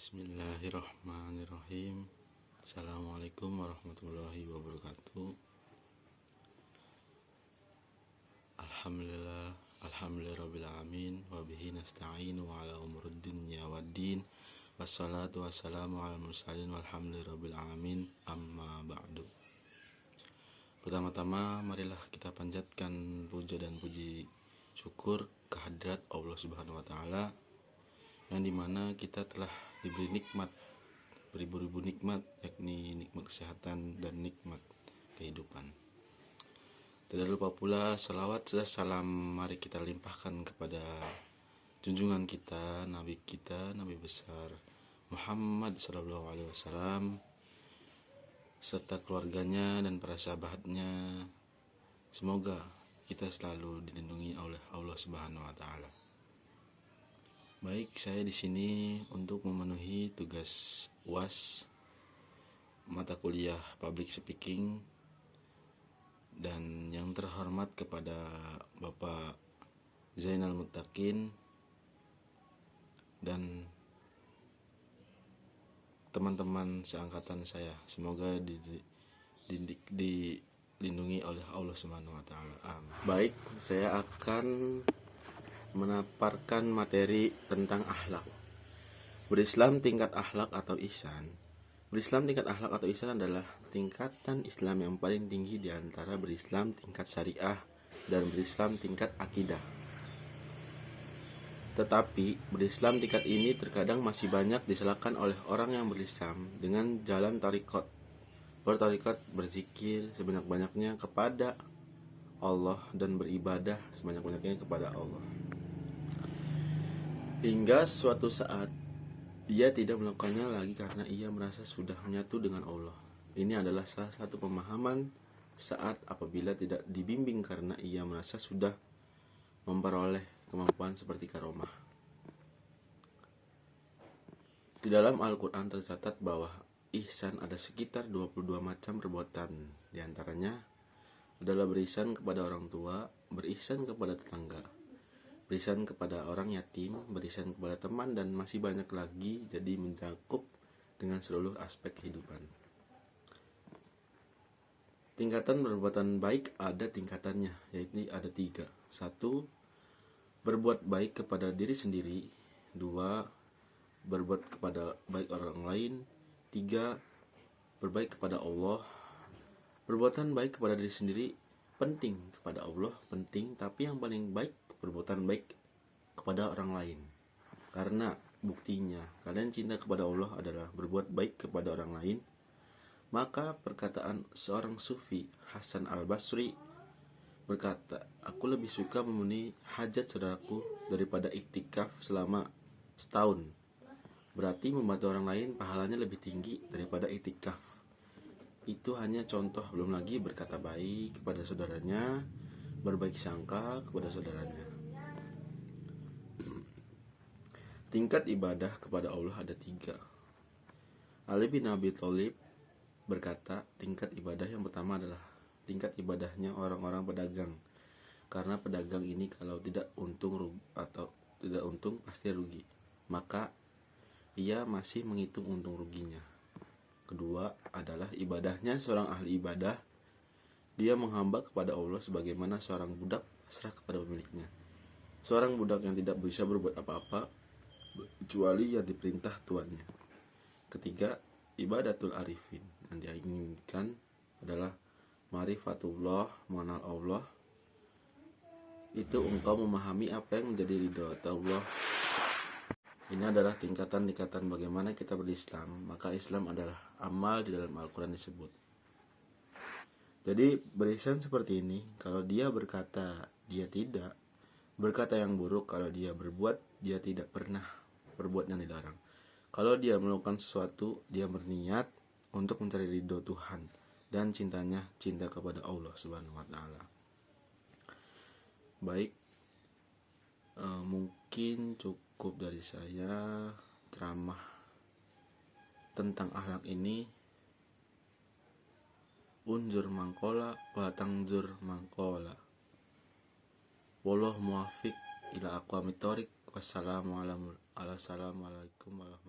Bismillahirrahmanirrahim. Assalamualaikum warahmatullahi wabarakatuh. Alhamdulillahirabbil wabihi nasta'inu ala umuruddin waddin wassalatu wassalamu ala mursalin walhamdulillahirabbil alamin amma ba'du. Pertama-tama marilah kita panjatkan puja dan puji syukur kehadirat Allah Subhanahu wa taala, yang dimana kita telah diberi nikmat, beribu-ribu nikmat, yakni nikmat kesehatan dan nikmat kehidupan. Tidak lupa pula salawat dan salam mari kita limpahkan kepada junjungan kita, Nabi besar Muhammad SAW, serta keluarganya dan para sahabatnya. Semoga kita selalu dilindungi oleh Allah Subhanahu wa taala. Baik, saya di sini untuk memenuhi tugas UAS mata kuliah Public Speaking, dan yang terhormat kepada Bapak Zainal Muttaqin dan teman-teman seangkatan saya. Semoga dilindungi oleh Allah Subhanahu wa taala. Baik, saya akan menaparkan materi tentang akhlak. Berislam tingkat akhlak atau ihsan. Berislam tingkat akhlak atau ihsan adalah tingkatan Islam yang paling tinggi di antara berislam tingkat syariah dan berislam tingkat akidah. Tetapi berislam tingkat ini terkadang masih banyak disalahkan oleh orang yang berislam dengan jalan tarikot. Bertarikot, berzikir sebanyak-banyaknya kepada Allah dan beribadah sebanyak-banyaknya kepada Allah, hingga suatu saat ia tidak melakukannya lagi karena ia merasa sudah menyatu dengan Allah. Ini adalah salah satu pemahaman saat apabila tidak dibimbing karena ia merasa sudah memperoleh kemampuan seperti karomah. Di dalam Al-Quran tercatat bahwa ihsan ada sekitar 22 macam perbuatan. Di antaranya adalah berihsan kepada orang tua, berihsan kepada tetangga, berihsan kepada orang yatim, berihsan kepada teman, dan masih banyak lagi. Jadi mencakup dengan seluruh aspek kehidupan. Tingkatan perbuatan baik ada tingkatannya, yaitu ada 3. 1. Berbuat baik kepada diri sendiri. 2. Berbuat kepada baik orang lain. 3. Berbaik kepada Allah. Perbuatan baik kepada diri sendiri penting, kepada Allah penting, tapi yang paling baik perbuatan baik kepada orang lain. Karena buktinya kalian cinta kepada Allah adalah berbuat baik kepada orang lain. Maka perkataan seorang sufi, Hasan al-Basri, berkata, aku lebih suka memenuhi hajat saudaraku daripada iktikaf selama setahun. Berarti membantu orang lain pahalanya lebih tinggi daripada iktikaf. Itu hanya contoh, belum lagi berkata baik kepada saudaranya, berbaik sangka kepada saudaranya. Tingkat ibadah kepada Allah ada 3. Ali bin Abi Thalib berkata, tingkat ibadah yang pertama adalah tingkat ibadahnya orang-orang pedagang. Karena pedagang ini kalau tidak untung pasti rugi. Maka ia masih menghitung untung ruginya. Kedua adalah ibadahnya seorang ahli ibadah. Dia menghamba kepada Allah sebagaimana seorang budak pasrah kepada pemiliknya. Seorang budak yang tidak bisa berbuat apa-apa kecuali yang diperintah tuannya. Ketiga, ibadatul arifin. Yang diinginkan adalah ma'rifatullah, mengenal Allah. Itu engkau memahami apa yang menjadi ridha Allah. Ini adalah tingkatan-tingkatan bagaimana kita berislam. Maka Islam adalah amal di dalam Al-Quran disebut. Jadi berihsan seperti ini. Kalau dia berkata, dia tidak berkata yang buruk. Kalau dia berbuat, dia tidak pernah berbuat yang dilarang. Kalau dia melakukan sesuatu, dia berniat untuk mencari ridho Tuhan dan cintanya, cinta kepada Allah Subhanahu wa taala. Baik, mungkin cukup dari saya ceramah tentang akhlak ini. Unjur mangkola wa tangzur mangkola. Wallahu muwaffiq ila aqwamit thoriq. Wassalamualaikum warahmatullahi wabarakatuh.